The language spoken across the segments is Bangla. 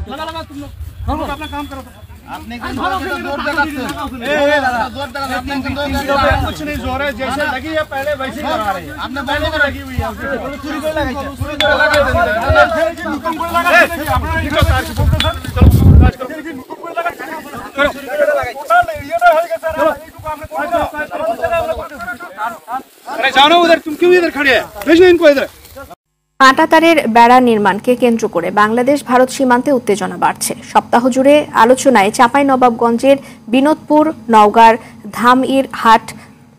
अपना काम करो। आपने जोर कुछ नहीं जोर है, जैसे लगी है पहले वैसे ही लगा रहे हैं। आपने पहले को लगी हुई है जानो उधर, तुम क्यों इधर खड़े हैं? भेजो इनको इधर। কাঁটাতারের বেড়া নির্মাণকে কেন্দ্র করে বাংলাদেশ ভারত সীমান্তে উত্তেজনা বাড়ছে। সপ্তাহ জুড়ে আলোচনায় চাঁপাইনবাবগঞ্জের বিনোদপুর, নওগাঁর ধামইরহাট,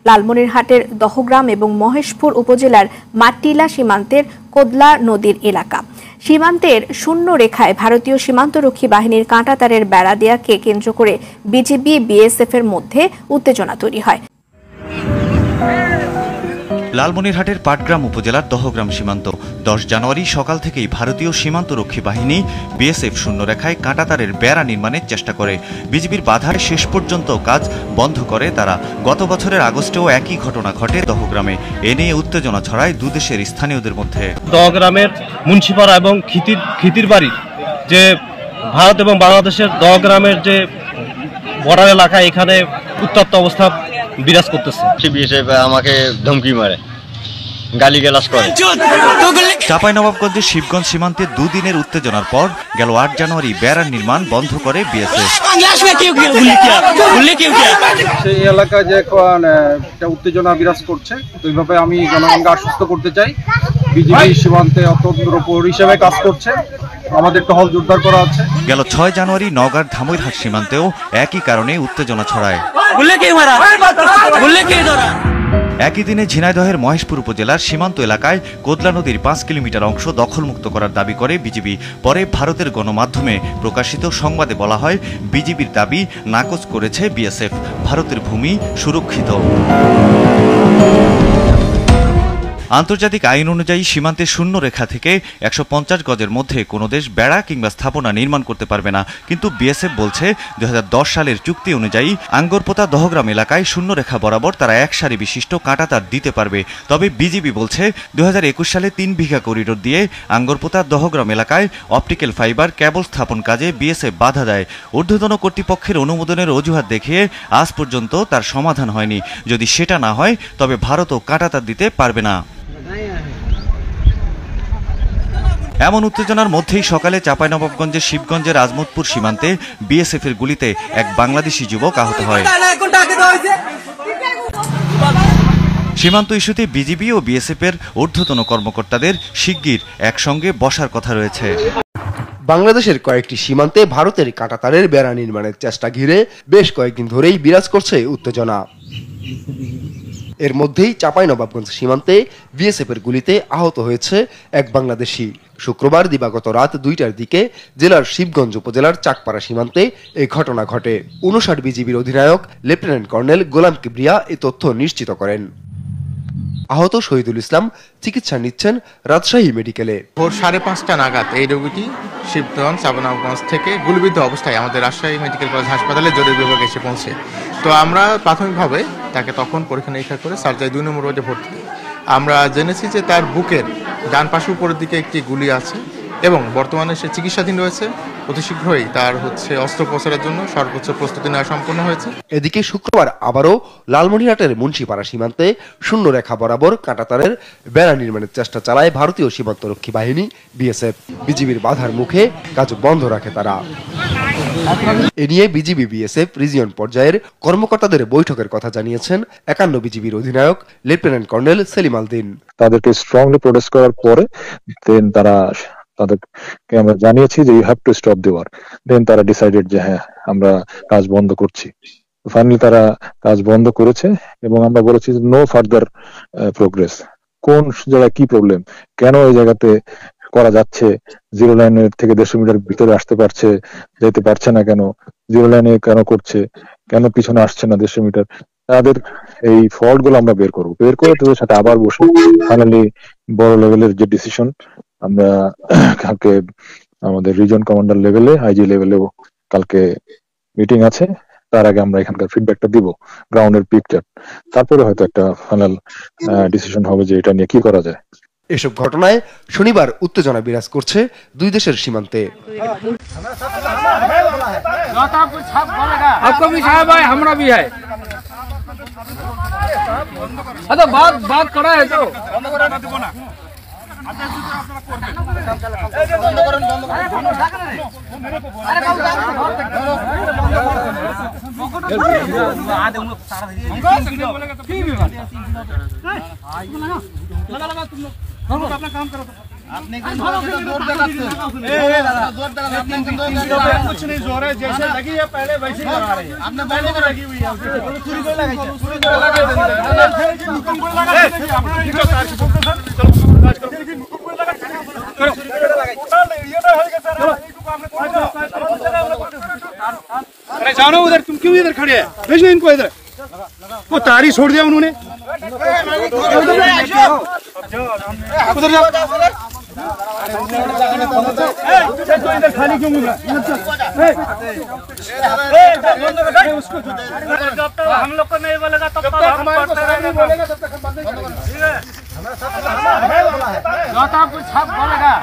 লালমনিরহাটের দহগ্রাম এবং মহেশপুর উপজেলার মাটিলা সীমান্তের কোদলা নদীর এলাকা। সীমান্তের শূন্য রেখায় ভারতীয় সীমান্তরক্ষী বাহিনীর কাঁটাতারের বেড়া দেয়াকে কেন্দ্র করে বিজিবি বিএসএফ এর মধ্যে উত্তেজনা তৈরি হয়। লালমনিরহাটের পাটগ্রাম উপজেলার দহগ্রাম সীমান্ত 10 জানুয়ারি সকাল থেকেই ভারতীয় সীমান্তরক্ষী বাহিনী বিএসএফ শূন্যরেখায় কাঁটাতারের বেড়া নির্মাণের চেষ্টা করে। বিজিবির বাধায় শেষ পর্যন্ত কাজ বন্ধ করে তারা। গত বছরের আগস্টেও একই ঘটনা ঘটে দহগ্রামে। এ নিয়ে উত্তেজনা ছড়ায় দুদেশের স্থানীয়দের মধ্যে। দহগ্রামের মুন্সিপাড়া এবং খিতির বাড়ির যে ভারত এবং বাংলাদেশের দহগ্রামের যে বর্ডার এলাকা, এখানে উত্তপ্ত অবস্থা বিরাজ করতেছে। বিএসএফ আমাকে ধমকি মারে, গালিগালাজ করে। চাঁপাইনবাবগঞ্জের শিবগঞ্জ সীমান্তে দুদিনের উত্তেজনার পর গেল 8 জানুয়ারি বেড়ার নির্মাণ বন্ধ করে বিএসএফ। সেই এলাকায় যে একটা উত্তেজনা বিরাজ করছে, তো এইভাবে আমি জনগণকে আশ্বস্ত করতে চাই বিজিবি সীমান্তে অত্যন্ত প্রহরী হিসেবে কাজ করছে, আমাদের টহল জোরদার করা আছে। গেল 6 জানুয়ারি নওগাঁর ধামইরহাট সীমান্তেও একই কারণে উত্তেজনা ছড়ায়। একই দিনে ঝিনাইদহের মহেশপুর উপজেলার সীমান্ত এলাকায় কোদলা নদীর 5 কিলোমিটার অংশ দখলমুক্ত করার দাবি করে বিজিবি। পরে ভারতের গণমাধ্যমে প্রকাশিত সংবাদে বলা হয়, বিজিবির দাবি নাকচ করেছে বিএসএফ। ভারতের ভূমি সুরক্ষিত। আন্তর্জাতিক আইন অনুযায়ী সীমান্তের শূন্য রেখা থেকে 150 গজের মধ্যে কোনো দেশ বেড়া কিংবা স্থাপনা নির্মাণ করতে পারবে না। কিন্তু বিএসএফ বলছে 2010 সালের চুক্তি অনুযায়ী আঙ্গরপোতা দহগ্রাম এলাকায় শূন্য রেখা বরাবর তারা এক সারি বিশিষ্ট কাঁটাতার দিতে পারবে। তবে বিজিবি বলছে 2021 সালে 3 বিঘা করিডোর দিয়ে আঙ্গরপোতা দহগ্রাম এলাকায় অপটিক্যাল ফাইবার কেবল স্থাপন কাজে বিএসএফ বাধা দেয়। ঊর্ধ্বতন কর্তৃপক্ষের অনুমোদনের অজুহাত দেখিয়ে আজ পর্যন্ত তার সমাধান হয়নি। যদি সেটা না হয় তবে ভারতও কাঁটাতার দিতে পারবে না। এমন উত্তেজনার মধ্যেই সকালে চাঁপাইনবাবগঞ্জের শিবগঞ্জের আজমতপুর সীমান্তে বিএসএফ এর গুলিতে এক বাংলাদেশি যুবক আহত হয়। সীমান্ত ইস্যুতে বিজিবি ও বিএসএফ এর ঊর্ধ্বতন কর্মকর্তাদের শিগগির একসঙ্গে বসার কথা রয়েছে। বাংলাদেশের কয়েকটি সীমান্তে ভারতের কাঁটাতারের বেড়া নির্মাণের চেষ্টা ঘিরে বেশ কয়েকদিন ধরেই বিরাজ করছে উত্তেজনা। এর মধ্যেই চাঁপাইনবাবগঞ্জ সীমান্তে বিএসএফ এর গুলিতে আহত হয়েছে এক বাংলাদেশি। শুক্রবার দিবাগত রাত 2টার দিকে জেলার শিবগঞ্জ উপজেলার চাকপাড়া সীমান্তে এই ঘটনা ঘটে। 59 বিজিবির অধিনায়ক লেফটেন্যান্ট কর্নেল গোলাম কিবরিয়া এ তথ্য নিশ্চিত করেন। আহত শহীদুল ইসলাম চিকিৎসা নিচ্ছেন রাজশাহী মেডিকেলে। ভোর 5:30 নাগাদ এই রোগীটি শিবগঞ্জ চাঁপাইনবাবগঞ্জ থেকে গুলিবিদ্ধ অবস্থায় আমাদের রাজশাহী মেডিকেল কলেজ হাসপাতালে জরুরি বিভাগে এসে পৌঁছে। তো আমরা প্রাথমিকভাবে তাকে তখন পরীক্ষা নিরীক্ষা করে সার্জারি 2 নম্বর ওয়ার্ডে ভর্তি করি। আমরা জেনেছি যে তার বুকের ডান পাশে উপরের দিকে একটি গুলি আছে এবং বর্তমানে সে চিকিৎসাধীন রয়েছে। অতি শীঘ্রই তার অস্ত্রোপচারের জন্য সর্বোচ্চ প্রস্তুতি নেওয়া সম্পন্ন হয়েছে। এদিকে শুক্রবার আবারও লালমনিরহাটের মুন্সিপাড়া সীমান্তে শূন্য রেখা বরাবর কাঁটাতারের বেড়া নির্মাণের চেষ্টা চালায় ভারতীয় সীমান্তরক্ষী বাহিনী বিএসএফ। বিজিবির বাধার মুখে কাজ বন্ধ রাখে তারা। এ নিয়ে বিজিবি বিএসএফ রিজিয়ন পর্যায়ের কর্মকর্তাদের বৈঠকের কথা জানিয়েছেন 51 বিজিবির অধিনায়ক লেফটেন্যান্ট কর্নেল সেলিম আলদিন। তাদেরকে স্ট্রংলি প্রোটেস্ট করার পরে তাদেরকে আমরা জানিয়েছি যে you have to stop the war. Then তারা ডিসাইডেড যে হ্যাঁ আমরা কাজ বন্ধ করছি। ফাইনালি তারা কাজ বন্ধ করেছে এবং আমরা বলেছি নো ফার্দার প্রোগ্রেস। কোন জায়গায় কি প্রবলেম, কেন এই জায়গাতে করা যাচ্ছে, জিরো লাইনের থেকে 150 মিটার ভিতরে যেতে পারছে না, কেন জিরো লাইনে কেন করছে, কেন পিছনে আসছে না 150 মিটার, তাদের এই ফল্ট গুলো আমরা বের করে তাদের সাথে আবার বসে ফাইনালি বড় লেভেলের যে ডিসিশন আমরা কালকে আমাদের রিজন কমান্ডার লেভেলে আইজি লেভেলেও কালকে মিটিং আছে। তার আগে আমরা এখানকার ফিডব্যাকটা দিব, গ্রাউন্ডের পিকচার, তারপরে হয়তো একটা ফাইনাল ডিসিশন হবে যে এটা নিয়ে কি করা যায়। এসব ঘটনায় শনিবার উত্তেজনা বিরাজ করছে দুই দেশের সীমান্তে। बात करा है तो अपना काम करो कुछ नहीं जोर है, जैसे लगी है पहले वैसे ही लगा रहे हैं। आपने पहले भी लगी हुई है अरे जानो उधर, तुम क्यों इधर खड़े हैं? भेजो इनको इधर। वो तारी छोड़ दिया उन्होंने। उधर जाओ। इधर खाली क्यों घूम रहा है? जब तक हम लोग को नहीं बोलेगा तब तक हम पढ़ते रहेंगे।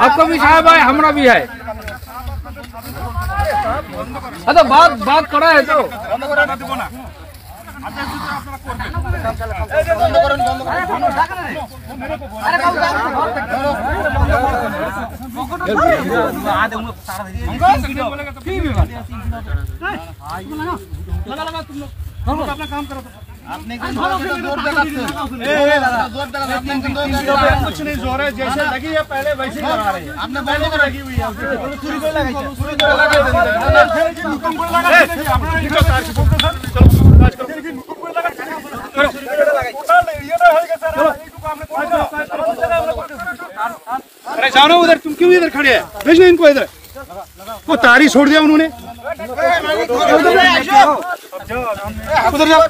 आपको भी साहब है, हमरा भी है। तो बात करा है तो अपना काम करो। कुछ नहीं जोर है, जैसे लगी है पहले वैसे ही लगा रहे हैं। आपने पहले भी लगी हुई है अरे जानो उधर, तुम क्यों इधर खड़े हैं? भेजो इनको इधर। वो तारी छोड़ दिया उन्होंने। उधर जाओ।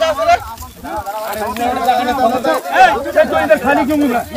इधर खाली क्यों घूम रहा है?